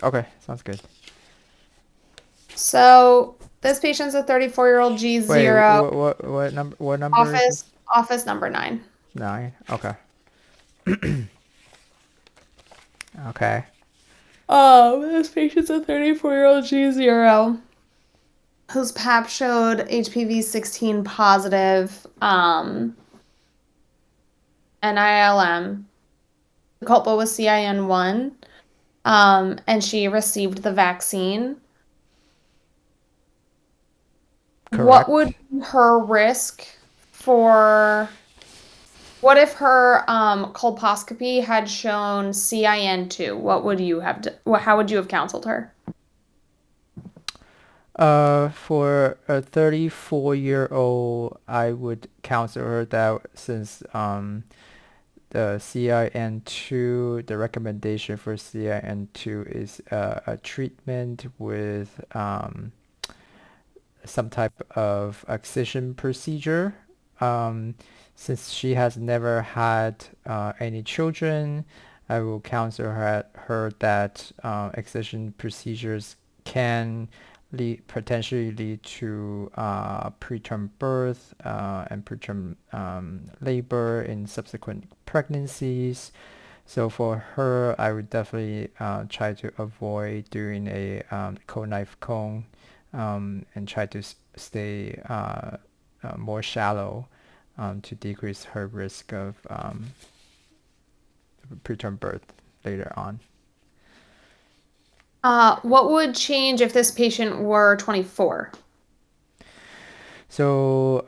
Okay, sounds good. So this patient's a 34-year-old Wait, G0, what number is this? office number 9. Nine. Okay. Okay. This patient's a 34-year-old G0 whose PAP showed HPV 16 positive, NILM. The culpa was CIN1, and she received the vaccine. What would Correct. be her risk for what if her colposcopy had shown CIN2? What would you have how would you have counseled her? For a 34-year-old, I would counsel her that since the CIN2, the recommendation for CIN2 is a treatment with some type of excision procedure. Um, since she has never had any children, I will counsel her that excision procedures can potentially lead to preterm birth and preterm labor in subsequent pregnancies. So for her, I would definitely try to avoid doing a co-knife cone and try to stay more shallow to decrease her risk of preterm birth later on. What would change if this patient were 24? So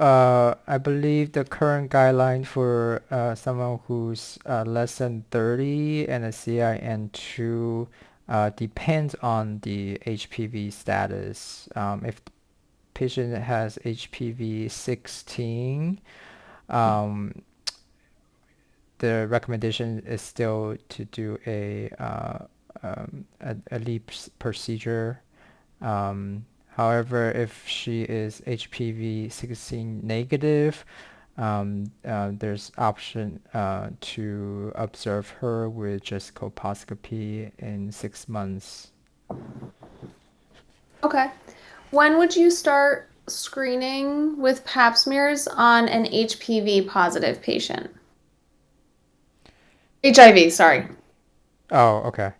I believe the current guideline for someone who's less than 30 and a CIN2 depends on the HPV status. If the patient has HPV 16, um, the recommendation is still to do a LEAP procedure. However, if she is HPV 16 negative, there's option to observe her with just colposcopy in 6 months. Okay. When would you start screening with pap smears on an HPV positive patient? HIV, sorry. Oh, okay.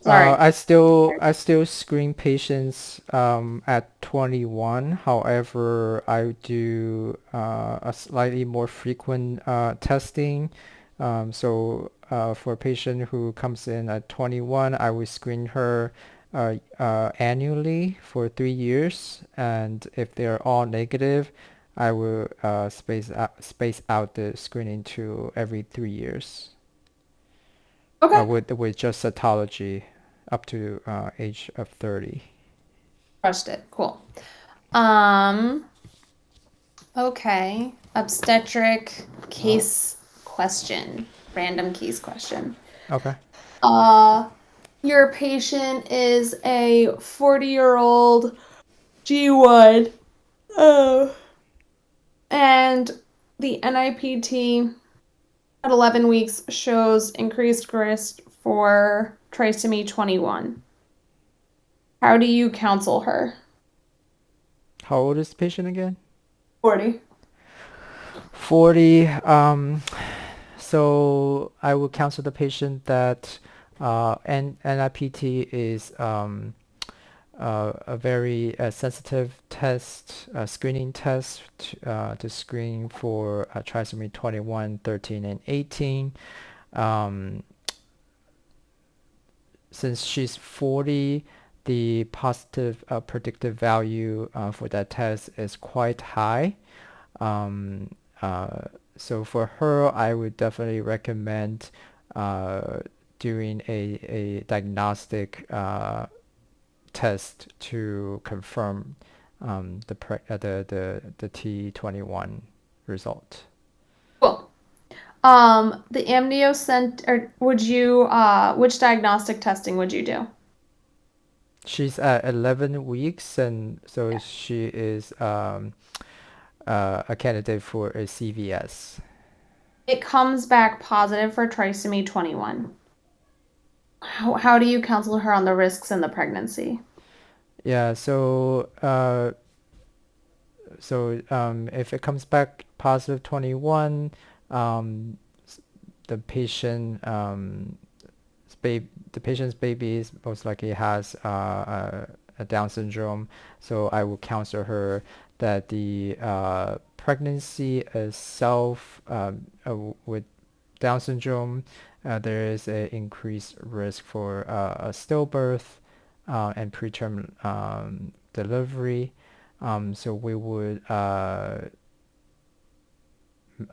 Sorry. I still screen patients at 21. However, I do a slightly more frequent testing. For a patient who comes in at 21, I will screen her annually for 3 years, and if they're all negative, I will space out the screening to every 3 years Okay. with just cytology up to age of 30. Crushed it. Cool. Um, okay. Obstetric case question. Random case question. Okay. Uh, your patient is a 40-year-old G1. Oh. And the NIPT at 11 weeks shows increased risk for trisomy 21. How do you counsel her? How old is the patient again? 40. 40. So I will counsel the patient that NIPT is a very sensitive test, screening test to screen for trisomy 21, 13, and 18. Um, since she's 40, the positive predictive value for that test is quite high. Um, uh, so for her, I would definitely recommend uh, doing a diagnostic test to confirm the T21 result. Cool. The amnio sent or would you which diagnostic testing would you do? She's at 11 weeks, and so she is a candidate for a CVS. It comes back positive for trisomy 21. How do you counsel her on the risks in the pregnancy? Yeah, if it comes back positive 21, um, the patient the patient's baby is most likely has a Down syndrome. So I will counsel her that the pregnancy itself with Down syndrome, there is an increased risk for a stillbirth and preterm delivery. So we would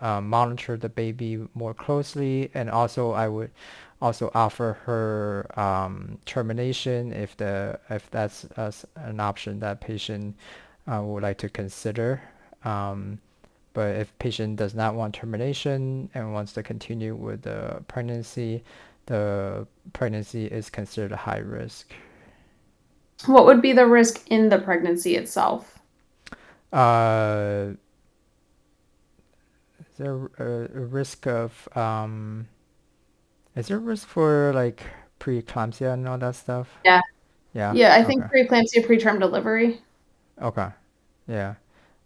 monitor the baby more closely, and also I would also offer her termination if that's an option that patient would like to consider. Um, but if patient does not want termination and wants to continue with the pregnancy is considered a high risk. What would be the risk in the pregnancy itself? Uh, is there a risk of is there a risk for like preeclampsia and all that stuff? Yeah. Yeah. Yeah, I think Okay. preeclampsia, preterm delivery. Okay. Yeah.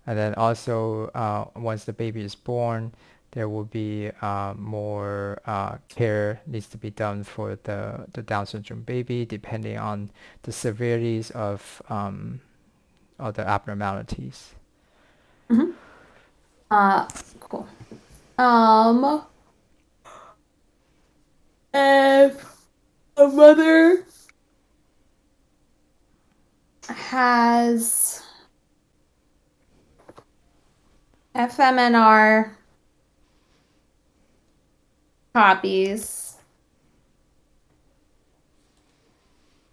And then also, once the baby is born, there will be more care needs to be done for the Down syndrome baby, depending on the severities of the abnormalities. Hmm. Uh, cool. Um, if a mother has FMNR copies,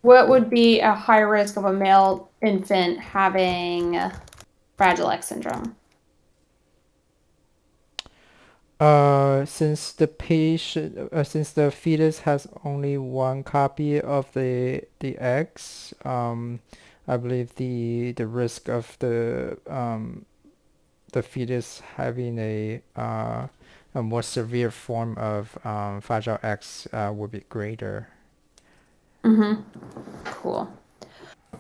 what would be a high risk of a male infant having Fragile X syndrome? Since the fetus has only one copy of the eggs, I believe the risk of the fetus having a more severe form of Fragile X would be greater. Mm-hmm. Cool.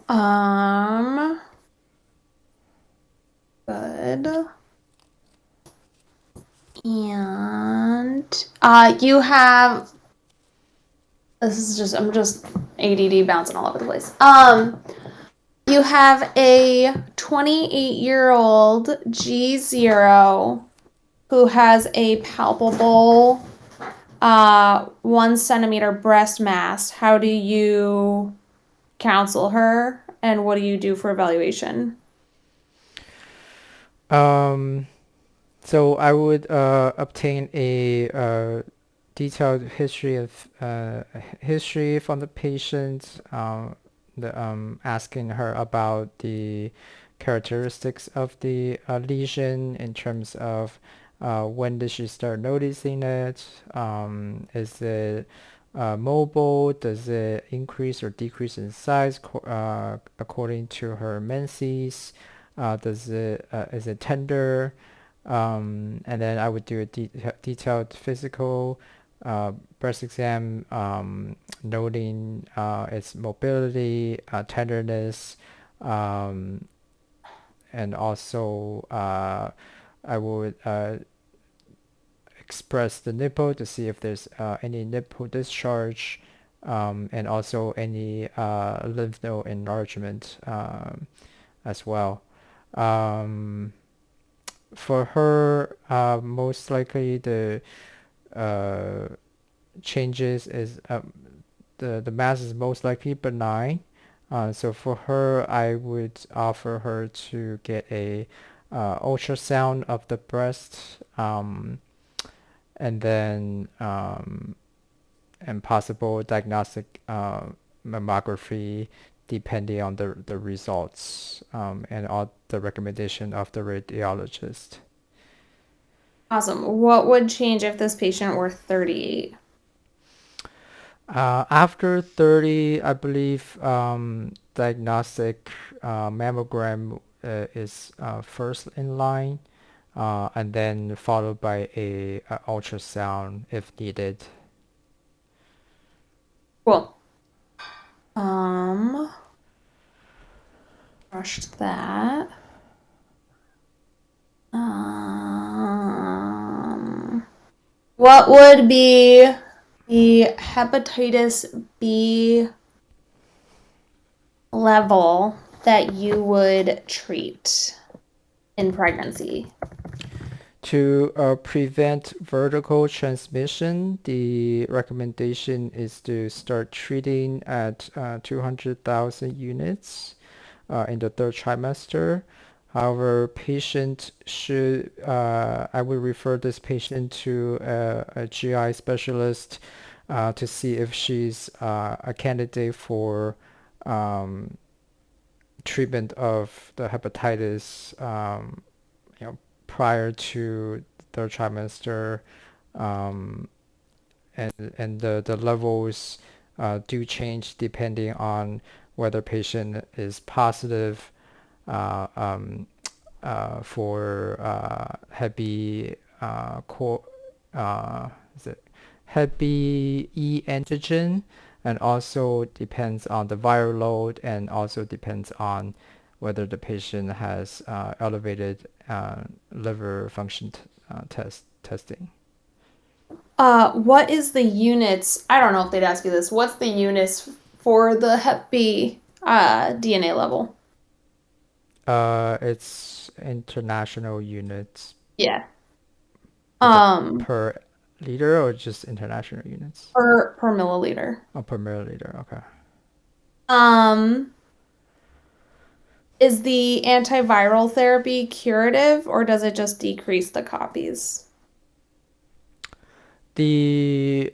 Um, good. And you have this is just I'm just ADD bouncing all over the place. You have a 28-year-old G0 who has a palpable 1 centimeter breast mass. How do you counsel her, and what do you do for evaluation? Um, so I would obtain a detailed history from the patient, asking her about the characteristics of the lesion in terms of when did she start noticing it? Is it mobile? Does it increase or decrease in size according to her menses? Is it tender? And then I would do a detailed physical breast exam, noting its mobility, tenderness, um, and also I would express the nipple to see if there's any nipple discharge, and also any lymph node enlargement as well. Um, for her, most likely the uh, changes is the mass is most likely benign. So for her, I would offer her to get a ultrasound of the breast, and then and possible diagnostic mammography depending on the results and all the recommendation of the radiologist. Awesome. What would change if this patient were 38? After 30, I believe diagnostic mammogram is first in line, and then followed by a ultrasound if needed. Cool. Um, Crushed that. Um, what would be the hepatitis B level that you would treat in pregnancy? To prevent vertical transmission, the recommendation is to start treating at 200,000 units in the third trimester. However, I would refer this patient to a GI specialist to see if she's a candidate for um, treatment of the hepatitis, prior to third trimester, um, and the levels do change depending on whether patient is positive uh, um, for Hep B is it Hep B E antigen, and also depends on the viral load, and also depends on whether the patient has elevated liver function testing. What is the units? I don't know if they'd ask you this. What's the units for the Hep B DNA level? It's international units. Yeah. Is it Um, per liter or just international units? per milliliter. Oh, per milliliter. Okay. Um, is the antiviral therapy curative or does it just decrease the copies? There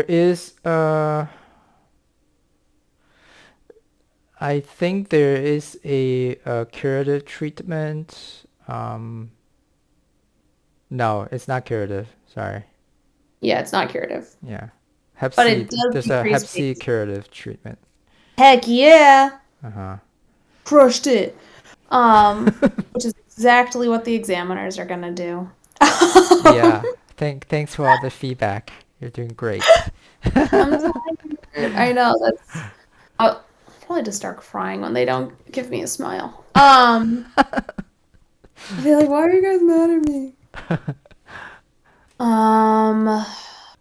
is I think there is a curative treatment. No, it's not curative. Sorry. Yeah, it's not curative, Yeah. Hep but C. it does There's a decrease Hep C base. curative treatment. Heck yeah. Uh-huh. Crushed it. Which is exactly what the examiners are gonna do. Yeah. Thanks for all the feedback. You're doing great. I'm tired. I know I'll probably just start crying when they don't give me a smile. I'll be like, why are you guys mad at me? Um,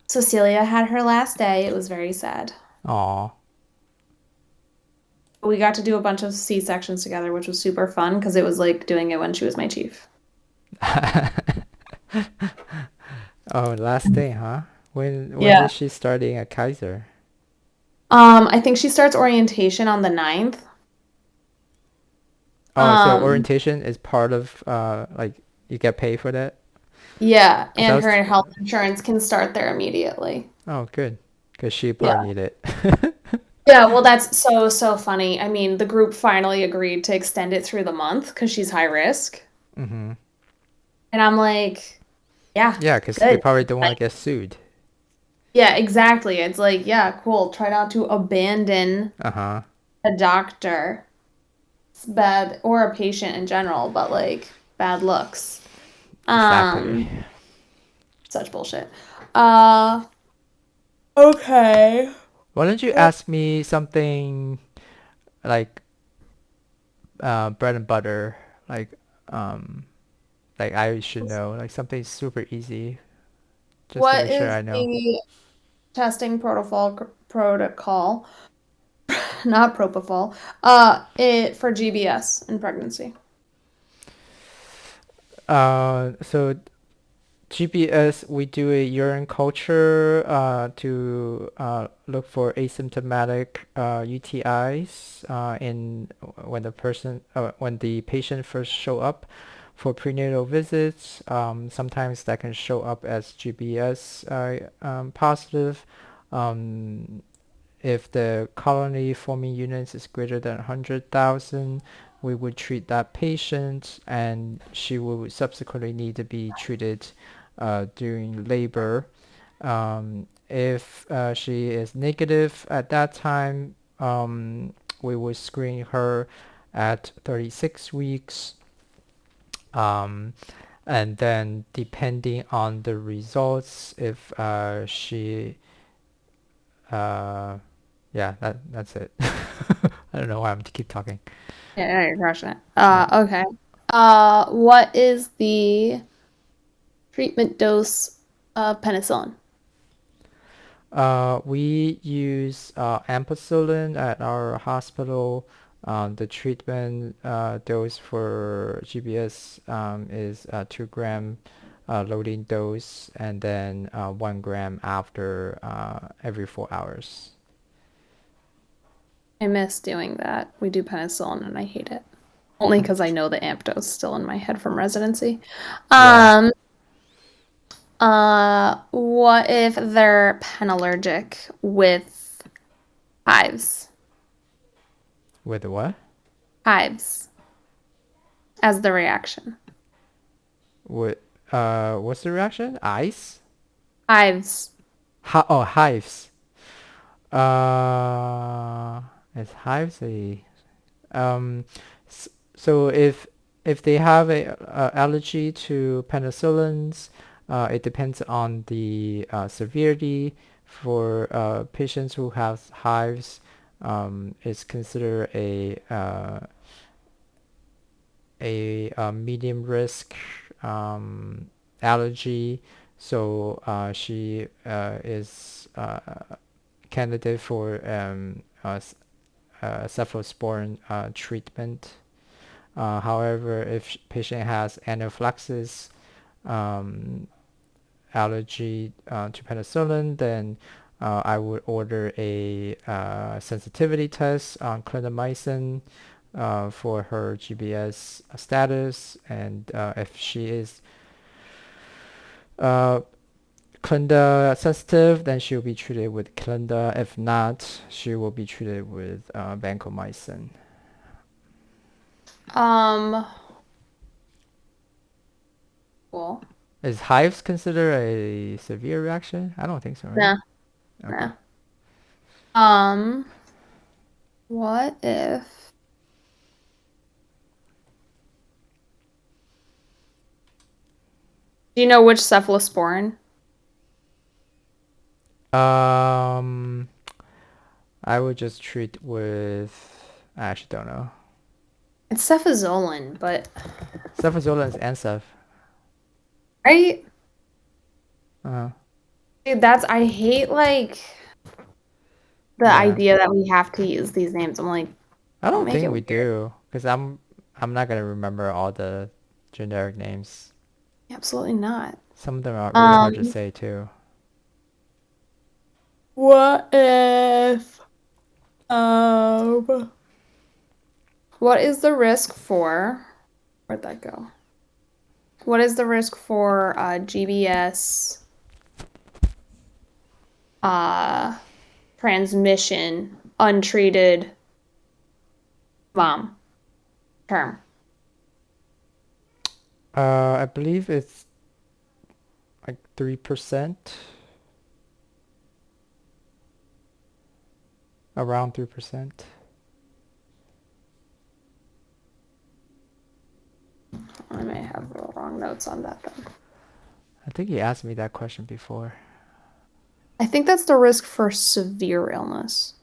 Cecilia had her last day. It was very sad. Aw. We got to do a bunch of C-sections together, which was super fun because it was like doing it when she was my chief. Oh, last day, huh? When Yeah. is she starting at Kaiser? I think she starts orientation on the 9th. Oh, so Um, orientation is part of like you get paid for that? yeah, Cause I and was her health insurance can start there immediately. Oh, good. Cause she Yeah. probably need it. Yeah, well, that's so funny. I mean, the group finally agreed to extend it through the month because she's high risk. Mm-hmm. And I'm like, yeah, Yeah, cause they good. probably don't want Like, to get sued. yeah, exactly. It's like, yeah, cool. Try not to abandon Uh-huh. a doctor. It's bad, or a patient in general, but like bad looks. Exactly. Um, Such bullshit. Uh, okay. Why don't you ask me something like bread and butter, like um like I should know, like something super easy, just to What make sure is I know. the testing protocol, not propofol, it for GBS in pregnancy? So GPS, we do a urine culture to look for asymptomatic UTIs in when the patient first show up for prenatal visits. Sometimes that can show up as GBS positive. Um, if the colony forming units is greater than 100,000, we would treat that patient, and she will subsequently need to be treated during labor. If she is negative at that time, we will screen her at 36 weeks. Um, and then depending on the results, if she Uh, yeah, that's it. I don't know why I'm to keep talking. Yeah, no, you're crushing it. Yeah. Okay. What is the treatment dose of penicillin? We use ampicillin at our hospital. The treatment dose for GBS is 2 gram loading dose, and then 1 gram after every 4 hours. I miss doing that. We do penicillin and I hate it. Only because I know the amp dose still in my head from residency. Yeah. Um, what if they're penallergic with hives? With what? Hives as the reaction. With what's the reaction? Ice? Hives. Oh, hives. Uh, is hives a um? So if they have a allergy to penicillins, it depends on the severity. For patients who have hives, it's considered a medium risk allergy. So she is candidate for cephalosporin treatment. However, if patient has anaphylaxis um, allergy to penicillin, then I would order a sensitivity test on clindamycin for her GBS status, and if she is uh, Clinda sensitive, then she'll be treated with Clinda. If not, she will be treated with vancomycin. Um, cool. Is hives considered a severe reaction? I don't think so, right? Nah, Okay. nah. Um, what if do you know which cephalosporin? Um, I would just treat with. I actually don't know. It's cefazolin, but Cefazolin is Nsef. right? Uh, Dude, that's I hate like the yeah. idea that we have to use these names. I'm like, I don't don't make think it we weird. do, because I'm not gonna remember all the generic names. Absolutely not. Some of them are really hard to Um, say too. what if um what is the risk for where'd that go? What is the risk for GBS uh transmission untreated mom term? I believe it's like 3%, around 3%. I may have the wrong notes on that then. I think you asked me that question before. I think that's the risk for severe illness.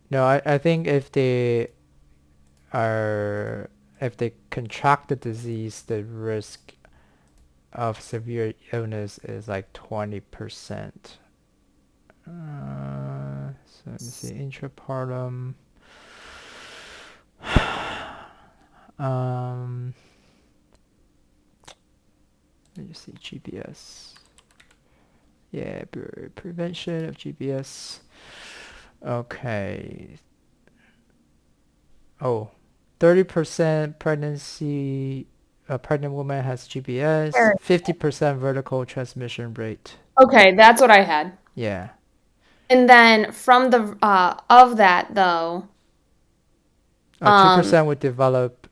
No, I think are if they contract the disease, the risk of severe illness is like 20%. So let me see, intrapartum. Um, let me see, GBS. Yeah, prevention of GBS. Okay. Oh, 30% pregnancy, a pregnant woman has GBS, Sure. 50% vertical transmission rate. Okay, that's what I had. Yeah. And then from the of that though, um 2% would develop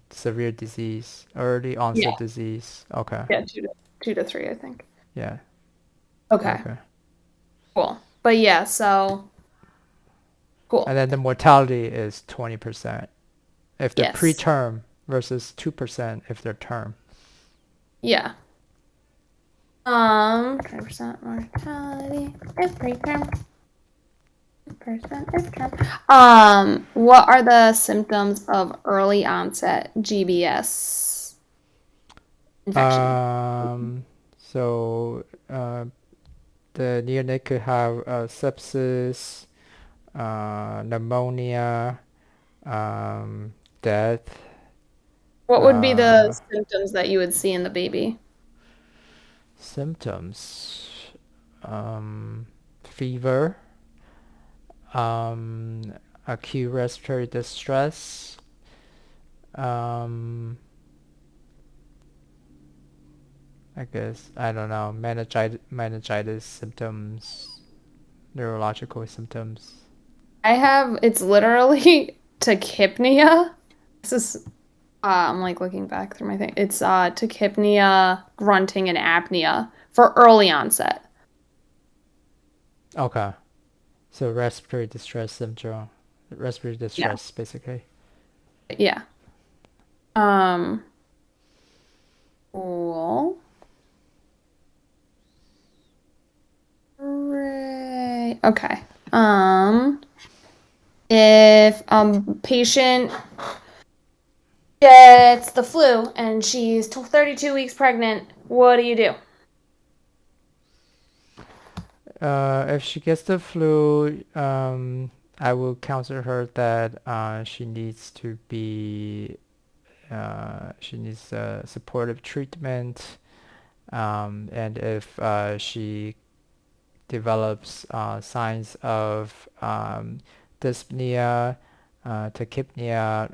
severe disease, early yeah, onset disease. Okay. yeah, 2 to 3, I think. Yeah. Okay, Okay. cool. But yeah, so And cool. then the mortality is 20% if they're Yes. preterm versus 2% if they're term. Yeah. 20% mortality if preterm. What are the symptoms of early onset GBS infection? So the neonate could have sepsis, pneumonia, death, What would be the uh, symptoms that you would see in the baby? symptoms, fever, acute respiratory distress, um, I guess, I don't know, meningitis symptoms, neurological symptoms. It's literally tachypnea. This is, I'm like looking back through my thing. It's tachypnea, grunting, and apnea for early onset. Okay, so respiratory distress syndrome, respiratory Yeah. distress, basically. Yeah. Um, cool. Right. Okay. If patient gets the flu and she's 32 weeks pregnant, what do you do? If she gets the flu, I will counsel her that she needs supportive treatment. And if she develops signs of dyspnea, tachypnea,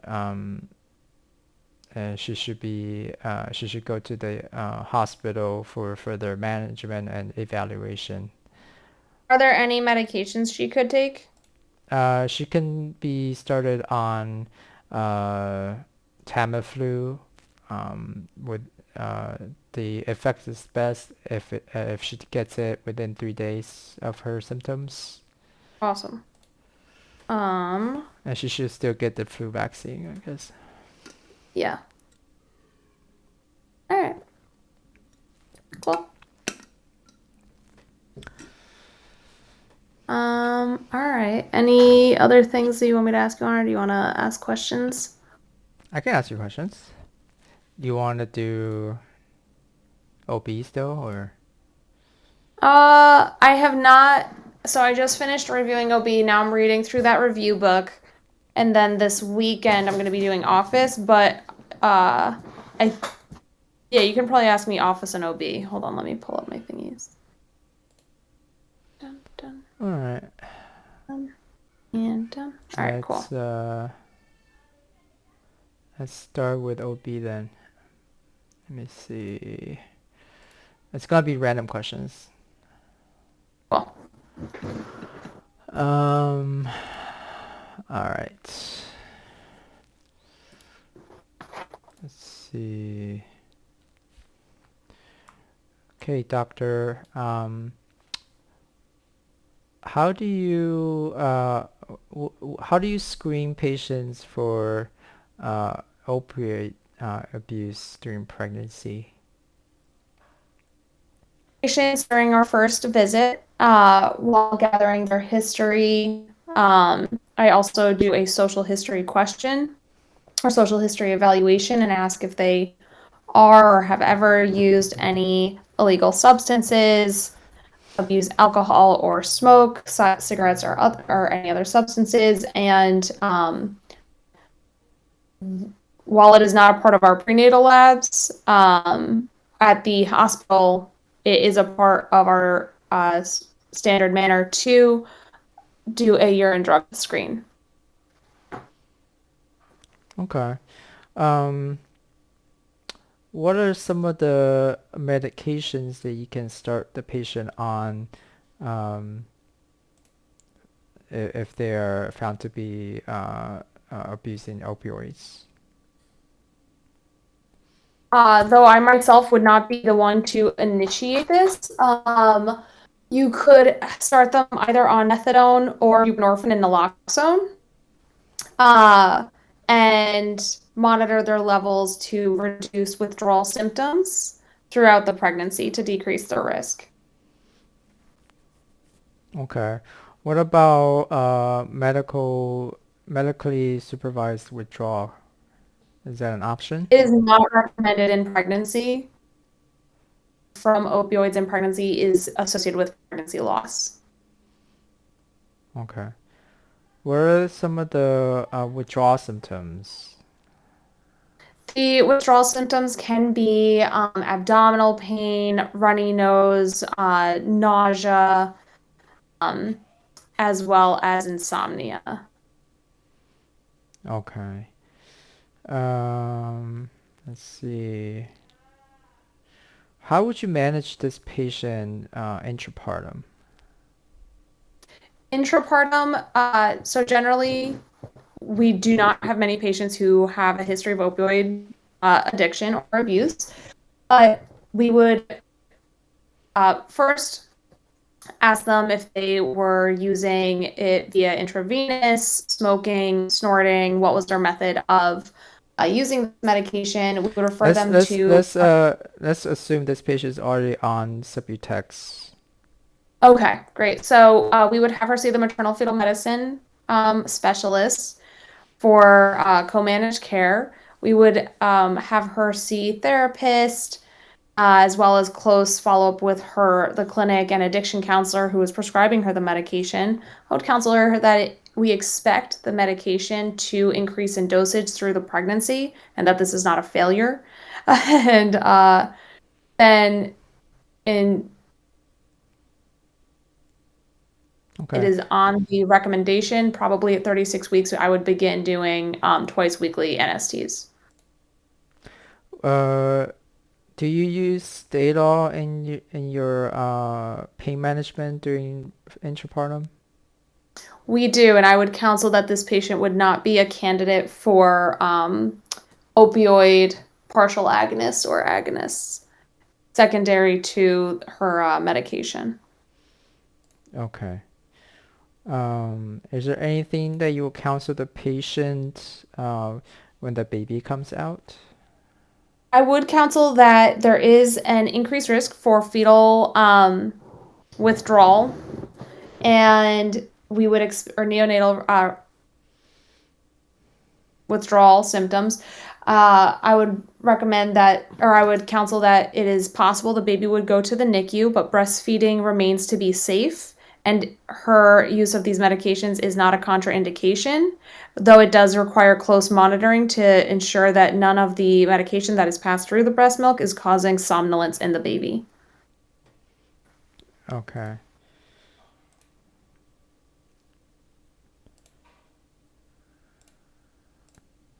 she should go to the hospital for further management and evaluation. Are there any medications she could take? She can be started on uh, Tamiflu. With the effect is best if she gets it within 3 days of her symptoms, Awesome. Um, and she should still get the flu vaccine, I guess. yeah. All right. Cool. All right. Any other things that you want me to ask you on, or do you want to ask questions? I can ask you questions. Do you want to do OB still, or? I have not. So I just finished reviewing OB. Now I'm reading through that review book, and then this weekend I'm going to be doing Office. But I yeah, you can probably ask me Office and OB. Hold on, let me pull up my thingies. Dun, dun, All right. and done. All right, cool. Let's uh, let's start with OB then. Let me see. It's gonna be random questions. Cool. Um. All right. Let's see. Okay, doctor. How do you how do you screen patients for opioid abuse during pregnancy? Patients during our first visit, while gathering their history. I also do a social history question or social history evaluation and ask if they are or have ever used any illegal substances, abuse alcohol or smoke, cigarettes or any other substances. And while it is not a part of our prenatal labs, at the hospital, it is a part of our standard manner to do a urine drug screen. Okay. Um, what are some of the medications that you can start the patient on um, if they are found to be abusing opioids? Though I myself would not be the one to initiate this, you could start them either on methadone or buprenorphine and naloxone, and monitor their levels to reduce withdrawal symptoms. throughout the pregnancy to decrease the risk. Okay. What about medically supervised withdrawal? Is that an option? It is not recommended in pregnancy. From opioids in pregnancy is associated with pregnancy loss. Okay. What are some of the withdrawal symptoms? The withdrawal symptoms can be abdominal pain, runny nose, nausea, um, as well as insomnia. Okay. Um, let's see. How would you manage this patient intrapartum? Intrapartum, so generally, we do not have many patients who have a history of opioid addiction or abuse, but we would first ask them if they were using it via intravenous, smoking, snorting, what was their method of using medication. We would refer Let's them let's to. let's uh let's assume this patient is already on Subutex. Okay, great. So we would have her see the maternal fetal medicine specialist for co-managed care. We would have her see therapist, as well as close follow-up with the clinic and addiction counselor who is prescribing her the medication. I would counsel her that we expect the medication to increase in dosage through the pregnancy and that this is not a failure. And then in it Okay. is on the recommendation, probably at 36 weeks, I would begin doing twice weekly NSTs. Uh, do you use Stadol in your pain management during intrapartum? We do, and I would counsel that this patient would not be a candidate for opioid partial agonists or agonists secondary to her medication. Okay. Is there anything that you will counsel the patient when the baby comes out? I would counsel that there is an increased risk for fetal withdrawal, and we would or neonatal withdrawal symptoms. I would recommend that, or I would counsel that it is possible the baby would go to the NICU, but breastfeeding remains to be safe. And her use of these medications is not a contraindication, though it does require close monitoring to ensure that none of the medication that is passed through the breast milk is causing somnolence in the baby. Okay.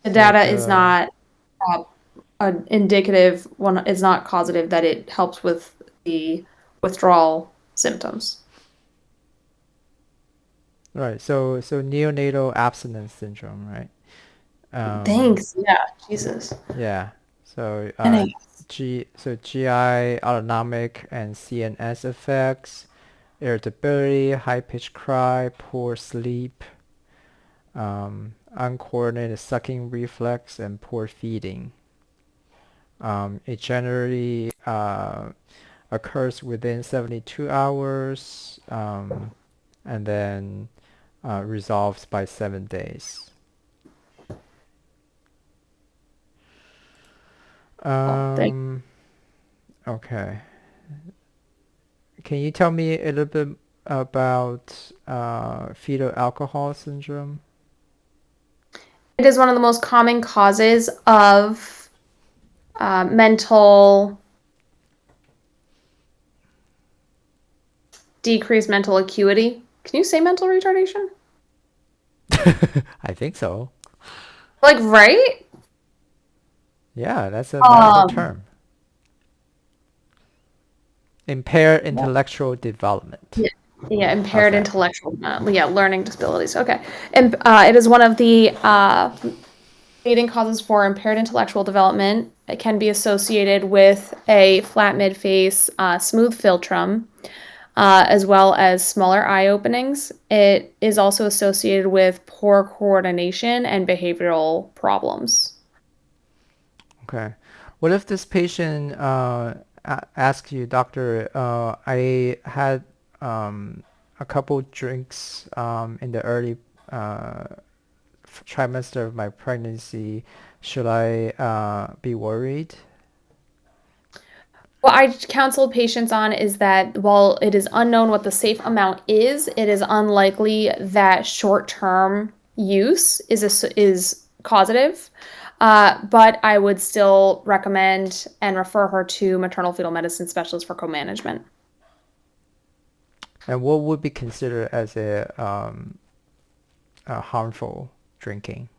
The So data is the not uh, indicative, one is not causative that it helps with the withdrawal symptoms. right. So neonatal abstinence syndrome, right? Um, Thanks. Yeah, Jesus. yeah. So And GI, autonomic, and CNS effects, irritability, high-pitched cry, poor sleep, uncoordinated sucking reflex, and poor feeding. It generally occurs within 72 hours, and then resolves by 7 days. thank Um, okay. Can you tell me a little bit about fetal alcohol syndrome? It is one of the most common causes of mental decreased mental acuity. Can you say mental retardation? I think so. Like, right? Yeah, that's a medical Um, term. Impaired intellectual development. yeah, yeah, How's impaired that? intellectual, yeah, learning disabilities. Okay, and it is one of the leading causes for impaired intellectual development. It can be associated with a flat midface, smooth philtrum, as well as smaller eye openings. It is also associated with poor coordination and behavioral problems. Okay. What if this patient ask you, doctor. I had a couple drinks in the early uh, trimester of my pregnancy. Should I be worried? What I counsel patients on is that while it is unknown what the safe amount is, it is unlikely that short-term use is causative. But I would still recommend and refer her to maternal fetal medicine specialist for co-management. And what would be considered as a harmful drinking?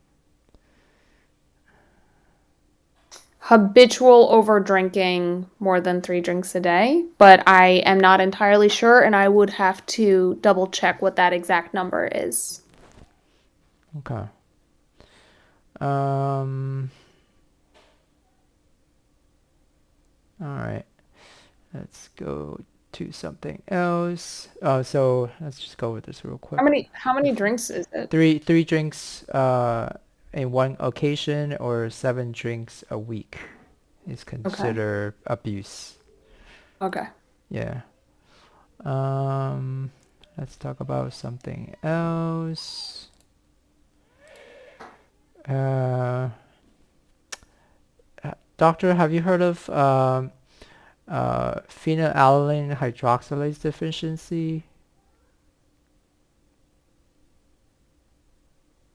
Habitual over drinking more than 3 drinks a day, but I am not entirely sure, and I would have to double check what that exact number is. Okay. Um, all right. Let's go to something else. So let's just go with this real quick. How many Before drinks is it? three drinks in one occasion or 7 drinks a week is Okay. considered abuse. Okay. Yeah. Um, let's talk about something else. Uh, Doctor, have you heard of phenylalanine hydroxylase deficiency?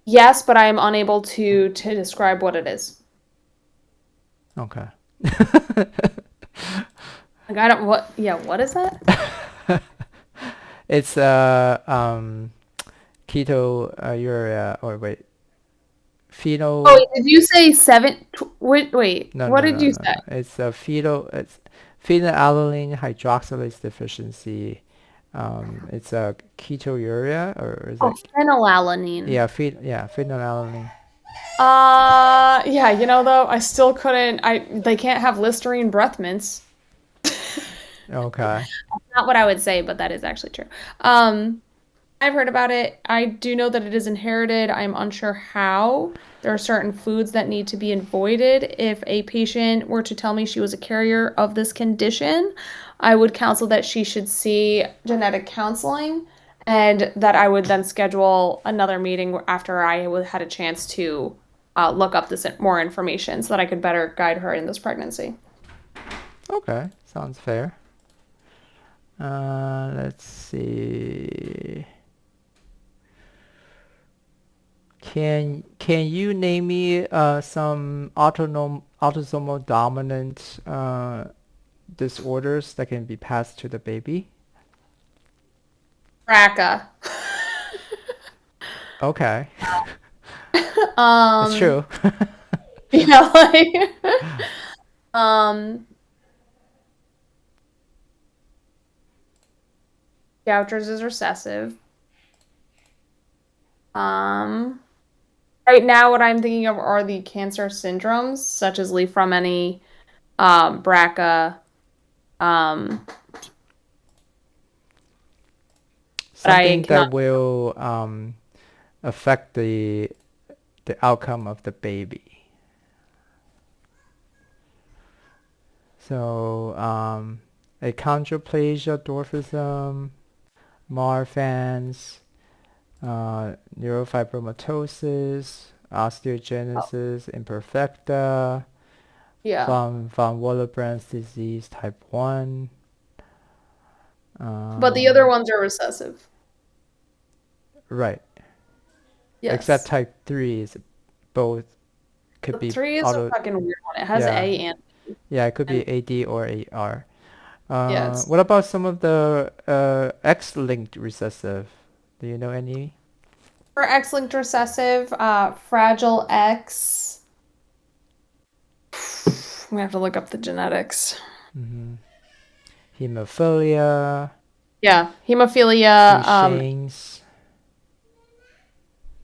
Yes, but I am unable to describe what it is. Okay. Like I don't what yeah, what is that? It's keto urea or wait Oh, phenol wait, did you say wait, no what no did no you no say? no it's a phenylalanine hydroxylase deficiency. It's a keto urea or is Oh, it phenylalanine. yeah phenylalanine. Yeah, though, I still couldn't they can't have Listerine breath mints. Okay. Not what I would say, but that is actually true. Um, I've heard about it. I do know that it is inherited. I'm unsure how. There are certain foods that need to be avoided. If a patient were to tell me she was a carrier of this condition, I would counsel that she should see genetic counseling and that I would then schedule another meeting after had a chance to look up this more information so that I could better guide her in this pregnancy. Okay, sounds fair. Let's see. Can you name me some autosomal dominant disorders that can be passed to the baby? BRCA. Okay, it's Um, true. like, um, Goucher's is recessive. Um, right now, what I'm thinking of are the cancer syndromes, such as Li-Fraumeni, BRCA. Um, but I Something cannot. that will affect the outcome of the baby. So achondroplasia, dwarfism, Marfan's, neurofibromatosis, Oh, osteogenesis imperfecta, yeah, von Willebrand's disease type 1. but the other Um, ones are recessive. right. Except Yes, type 3 is both could the be three is a auto fucking weird one. It has yeah. A and Yeah, it could be and AD or AR. yes. What about some of the X-linked recessive? Do you know any? For X-linked recessive, Fragile X. I'm gonna have to look up the genetics. Hmm. Hemophilia, Yeah, hemophilia, Duchenne's,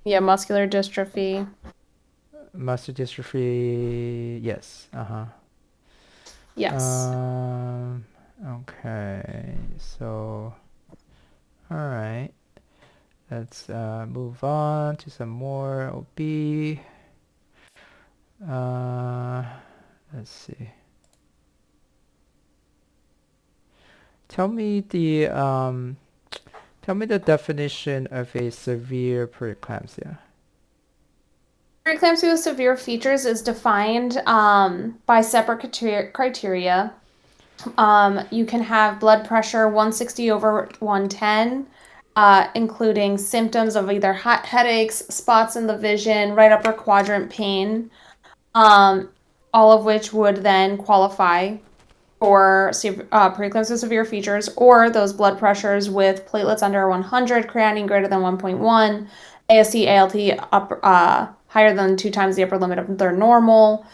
yeah, muscular dystrophy. muscular dystrophy. Yes. Uh-huh. Yes. Um, okay. So, all right. Let's move on to some more OB. Uh, let's see. Tell me the definition of a severe preeclampsia. Preeclampsia with severe features is defined by separate criteria. You can have blood pressure 160 over 110, including symptoms of either hot headaches, spots in the vision, right upper quadrant pain, um, all of which would then qualify for preeclampsia with severe features, or those blood pressures with platelets under 100, creatinine greater than 1.1, AST, ALT higher than 2 times the upper limit of their normal.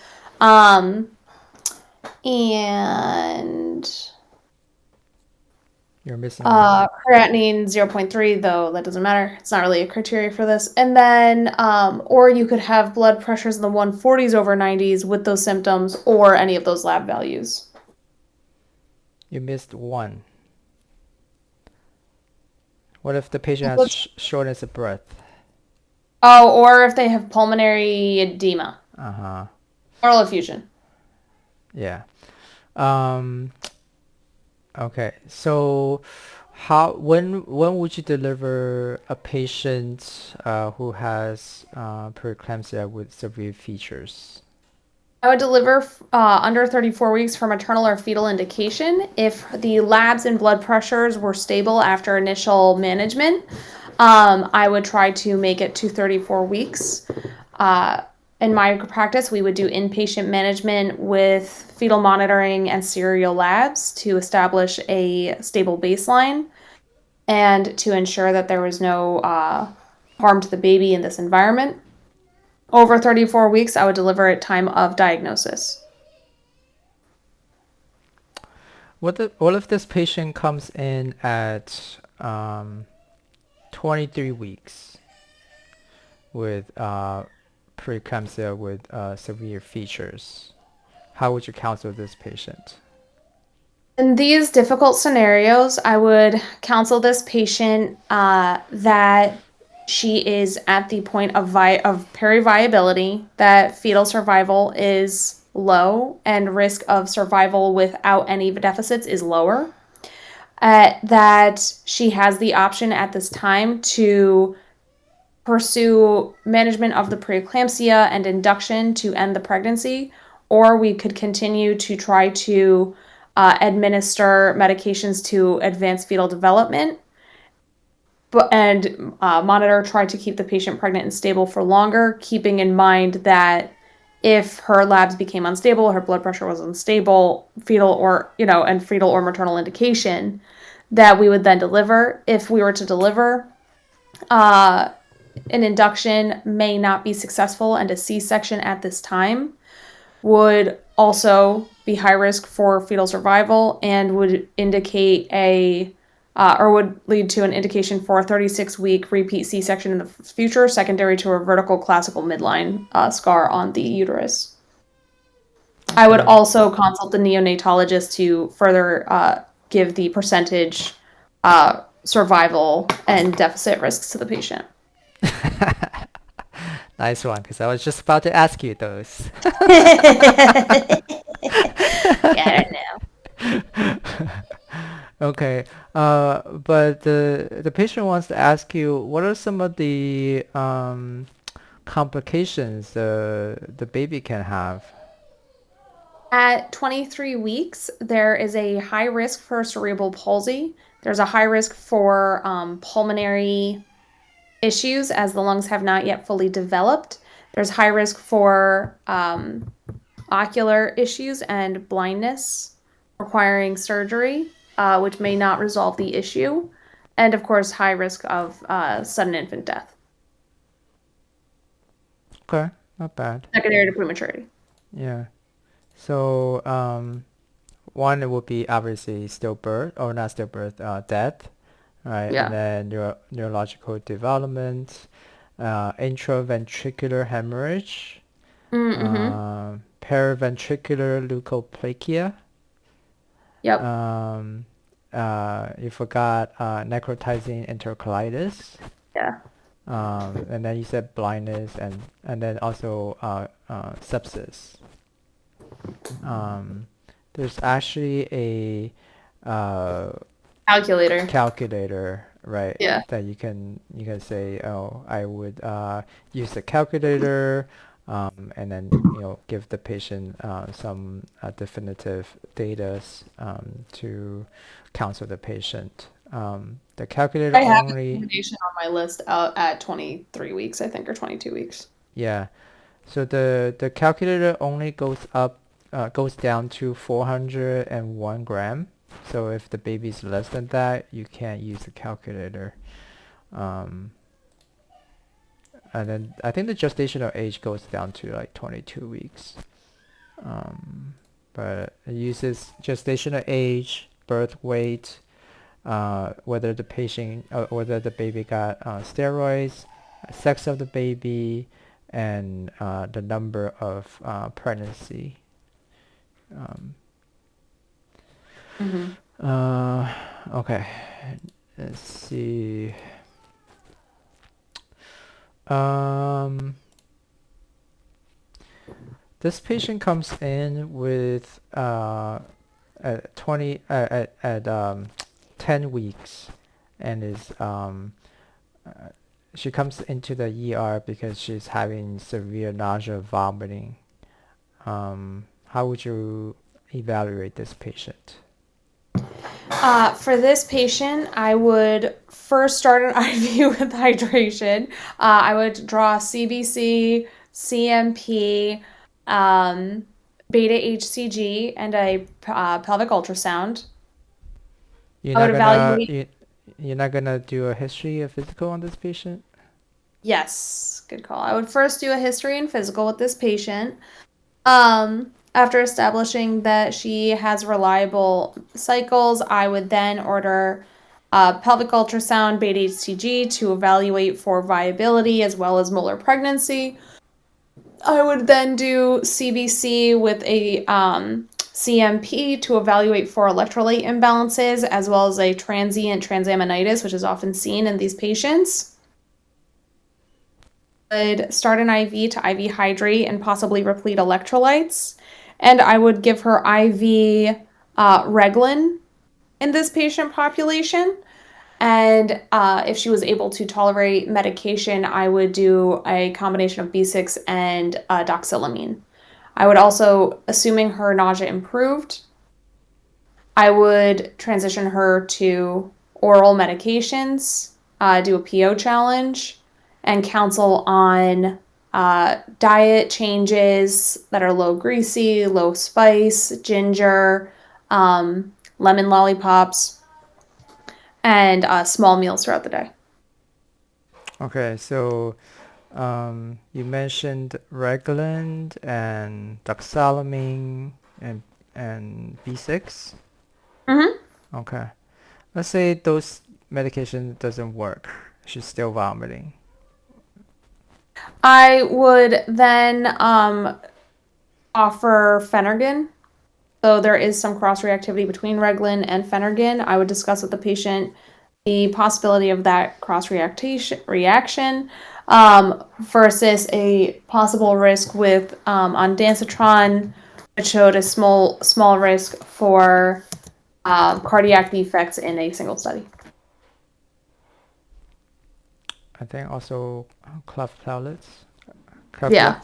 And You're missing one. creatinine 0.3, though that doesn't matter. It's not really a criteria for this. And then, or you could have blood pressures in the 140s over 90s with those symptoms or any of those lab values. You missed one. What if the patient has shortness of breath? Oh, or if they have pulmonary edema, Uh-huh. oral effusion. Yeah. Um, okay. So when would you deliver a patient who has preeclampsia with severe features? I would deliver under 34 weeks for maternal or fetal indication if the labs and blood pressures were stable after initial management. I would try to make it to 34 weeks. In my practice, we would do inpatient management with fetal monitoring and serial labs to establish a stable baseline and to ensure that there was no harm to the baby in this environment. Over 34 weeks, I would deliver at time of diagnosis. What if this patient comes in at 23 weeks with preeclampsia with severe features? How would you counsel this patient? In these difficult scenarios, I would counsel this patient that she is at the point of periviability, that fetal survival is low and risk of survival without any deficits is lower. That she has the option at this time to pursue management of the preeclampsia and induction to end the pregnancy, or we could continue to try to administer medications to advance fetal development and monitor, try to keep the patient pregnant and stable for longer, keeping in mind that if her labs became unstable, her blood pressure was unstable, fetal or maternal indication, that we would then deliver. If we were to deliver, an induction may not be successful, and a C-section at this time would also be high risk for fetal survival and would indicate or would lead to an indication for a 36-week repeat C-section in the future, secondary to a vertical classical midline scar on the uterus. Okay. I would also consult the neonatologist to further give the percentage survival and deficit risks to the patient. Nice one, because I was just about to ask you those. Yeah, I don't know. Okay, but the patient wants to ask you, what are some of the complications the baby can have? At 23 weeks, there is a high risk for cerebral palsy. There's a high risk for pulmonary issues as the lungs have not yet fully developed. There's high risk for ocular issues and blindness requiring surgery, which may not resolve the issue. And of course, high risk of sudden infant death. Okay, not bad. Secondary to prematurity. Yeah. So one it would be obviously stillbirth, or not stillbirth, death, right? Yeah. And then neurological development, intraventricular hemorrhage, Mm-hmm. paraventricular leukoplakia. Yep. You forgot necrotizing enterocolitis. Yeah. And then you said blindness and then also sepsis. There's actually uh, Calculator. calculator, right? Yeah. That you can say, oh, I would use the calculator, and then give the patient some definitive data to counsel the patient. The calculator I have a only, combination on my list out at 23 weeks, I think, or 22 weeks. yeah. So the calculator only goes down to 401 gram. So if the baby's less than that, you can't use the calculator. Um, and then I think the gestational age goes down to like 22 weeks. But it uses gestational age, birth weight, whether the baby got steroids, sex of the baby, and the number of pregnancy. Um, Mm-hmm. okay, let's see. Um, this patient comes in with at 20 at 10 weeks, and is she comes into the ER because she's having severe nausea, vomiting. How would you evaluate this patient? For this patient, I would first start an IV with hydration. I would draw CBC, CMP, um, beta HCG, and a pelvic ultrasound. You're I would not gonna evaluate. you, you're not gonna do a history, a physical on this patient? Yes, good call. I would first do a history and physical with this patient. After establishing that she has reliable cycles, I would then order pelvic ultrasound, beta HCG to evaluate for viability as well as molar pregnancy. I would then do CBC with a CMP to evaluate for electrolyte imbalances as well as a transient transaminitis, which is often seen in these patients. I'd start an IV to IV hydrate and possibly replete electrolytes. And I would give her IV Reglan in this patient population. And if she was able to tolerate medication, I would do a combination of B6 and doxylamine. I would also, assuming her nausea improved, I would transition her to oral medications, do a PO challenge, and counsel on diet changes that are low greasy, low spice, ginger, lemon lollipops, and small meals throughout the day. Okay, so you mentioned Reglan and doxylamine and B6. Mm-hmm. Okay, let's say those medication doesn't work. She's still vomiting. I would then offer Phenergan. So there is some cross-reactivity between Reglan and Phenergan. I would discuss with the patient the possibility of that reaction versus a possible risk with ondansetron, which showed a small risk for cardiac defects in a single study. I think also cleft palates. Yeah.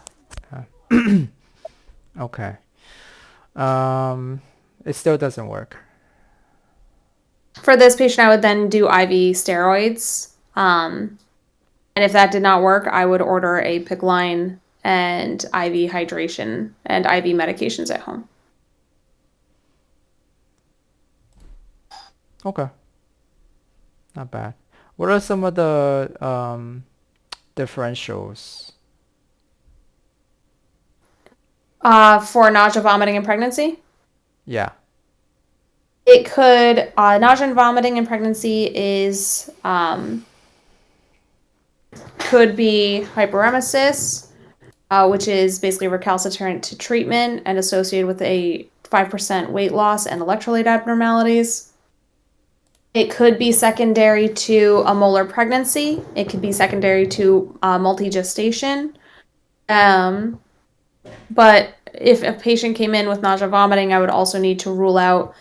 Okay. It still doesn't work. For this patient, I would then do IV steroids. And if that did not work, I would order a PICC line and IV hydration and IV medications at home. Okay, not bad. What are some of the differentials? For nausea, vomiting, and pregnancy, Yeah. it could nausea and vomiting in pregnancy is could be hyperemesis, which is basically recalcitrant to treatment and associated with a 5% weight loss and electrolyte abnormalities. It could be secondary to a molar pregnancy. It could be secondary to multi-gestation. But if a patient came in with nausea vomiting, I would also need to rule out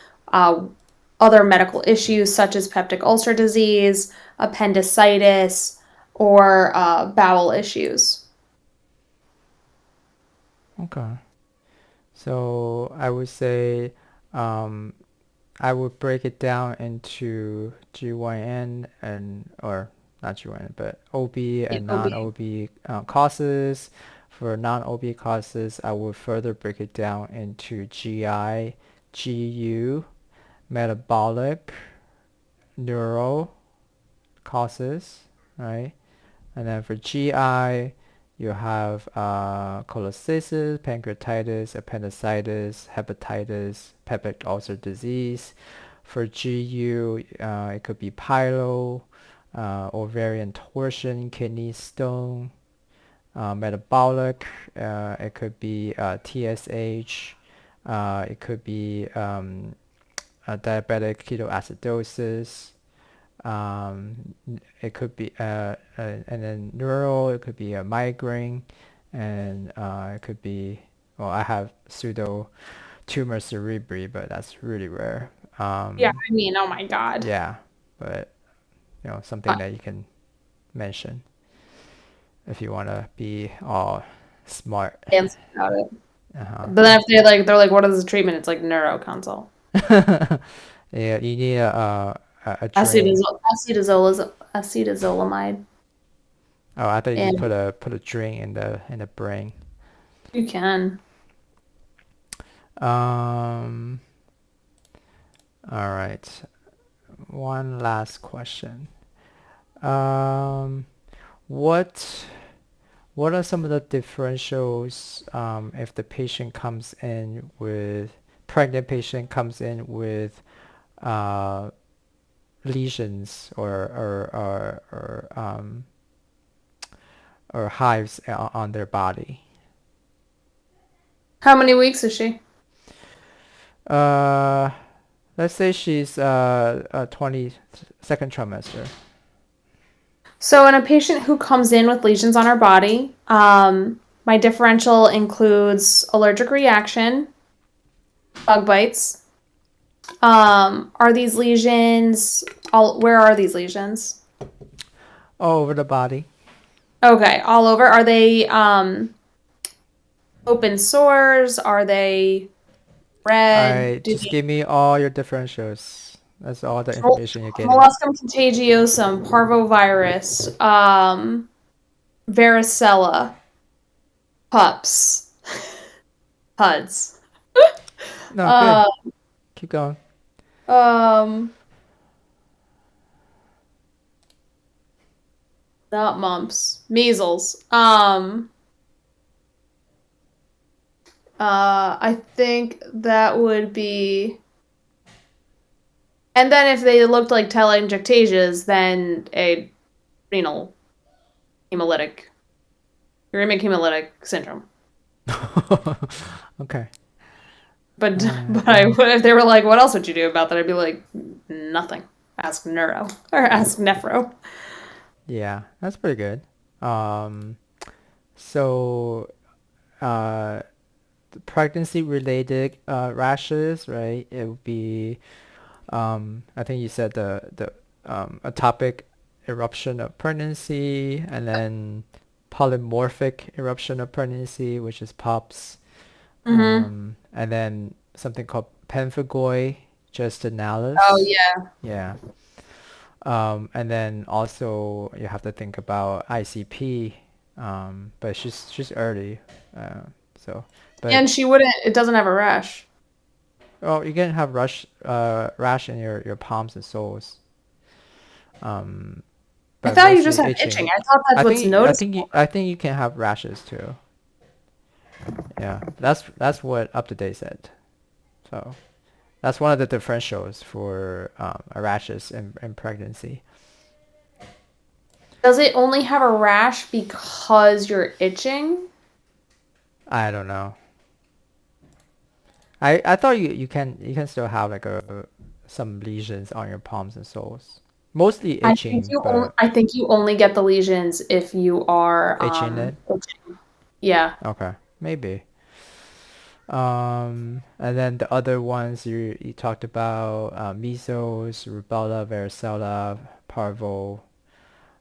other medical issues such as peptic ulcer disease, appendicitis, or bowel issues. Okay. So I would say um, I would break it down into GYN and or not GYN but OB and OB. non-OB causes. For non-OB causes, I would further break it down into GI, GU, metabolic, neuro causes, right? And then for GI, you have cholestasis, pancreatitis, appendicitis, hepatitis, peptic ulcer disease. For GU, it could be pyelo, ovarian torsion, kidney stone, metabolic, it could be TSH, it could be diabetic ketoacidosis, it could be and then neural, it could be a migraine, and it could be, well, I have pseudo tumor cerebri, but that's really rare. Yeah, I mean, oh my God. Yeah, but something that you can mention if you want to be all smart. Fancy about it. Uh-huh. But then if they're like, what is the treatment? It's like neuro consult. Yeah, you need a drain. Acetazolamide. Oh, I thought you And put a drain in the brain. you can. Um, all right. One last question. Um, what what are some of the differentials if the patient comes in with pregnant patient comes in with uh, lesions or hives on their body? How many weeks is she? Uh, let's say she's 22nd trimester. So in a patient who comes in with lesions on her body, my differential includes allergic reaction, bug bites. Are these lesions where are these lesions? All over the body. Okay, all over. Are they open sores? Are they red? Alright, just give me all your differentials. That's all the Mol- information you're getting. Molluscum contagiosum, parvovirus, varicella, pups, PUDs. No, good. Uh, Keep going. um, not mumps, measles. I think that would be. And then if they looked like telangiectasias, then a renal hemolytic, uremic hemolytic syndrome. Okay. But Uh, if they were like, what else would you do about that? I'd be like, nothing. Ask neuro or ask nephro. yeah, that's pretty good. Um, so uh, the pregnancy-related rashes, right? It would be, I think you said the atopic eruption of pregnancy, and then polymorphic eruption of pregnancy, which is POPs. Mm-hmm. And then something called pemphigoid Oh gestinalis. yeah. Yeah. And then also you have to think about ICP, but she's early, uh, so but And she wouldn't. It doesn't have a rash. oh, you can have rash in your palms and soles, um, I but thought you just mostly have itching. itching. I thought that's what's noticeable. I think you can have rashes too. Yeah, that's what UpToDate said. So that's one of the differentials for rashes in pregnancy. Does it only have a rash because you're itching? I don't know. I thought you can still have like a some lesions on your palms and soles. Mostly itching, but I think you only get the lesions if you are itching it. itching. Yeah. Okay, maybe. And then the other ones you talked about, measles, rubella, varicella, parvo,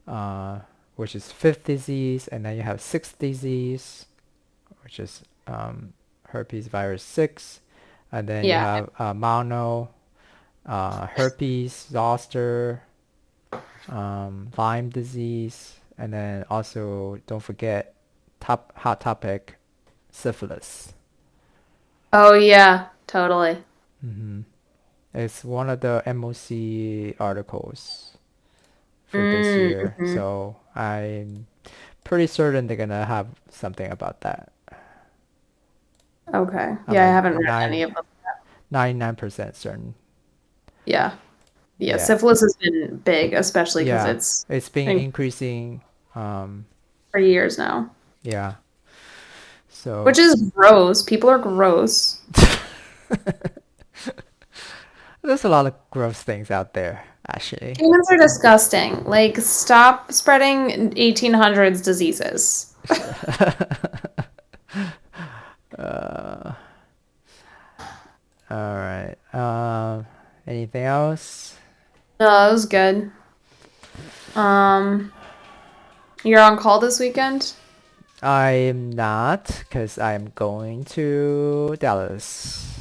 uh, which is fifth disease, and then you have sixth disease, which is herpes virus 6, and then you Yeah. have mono, herpes zoster, Lyme disease, and then also don't forget hot topic syphilis. Oh yeah, totally. hmm It's one of the MOC articles for this year, Mm-hmm. so I'm pretty certain they're gonna have something about that. Okay. I'm Yeah, I like haven't read any of them. 99% certain. Yeah. Yeah, Yeah, syphilis has been big, especially because yeah, it's it's been been increasing. Um, for years now. yeah, so Which is gross. People are gross. there's a lot of gross things out there, actually. Humans are disgusting. Like, stop spreading 1800s diseases. uh, all right. Anything else? No, that was good. Um, you're on call this weekend? I'm not, because I'm going to Dallas.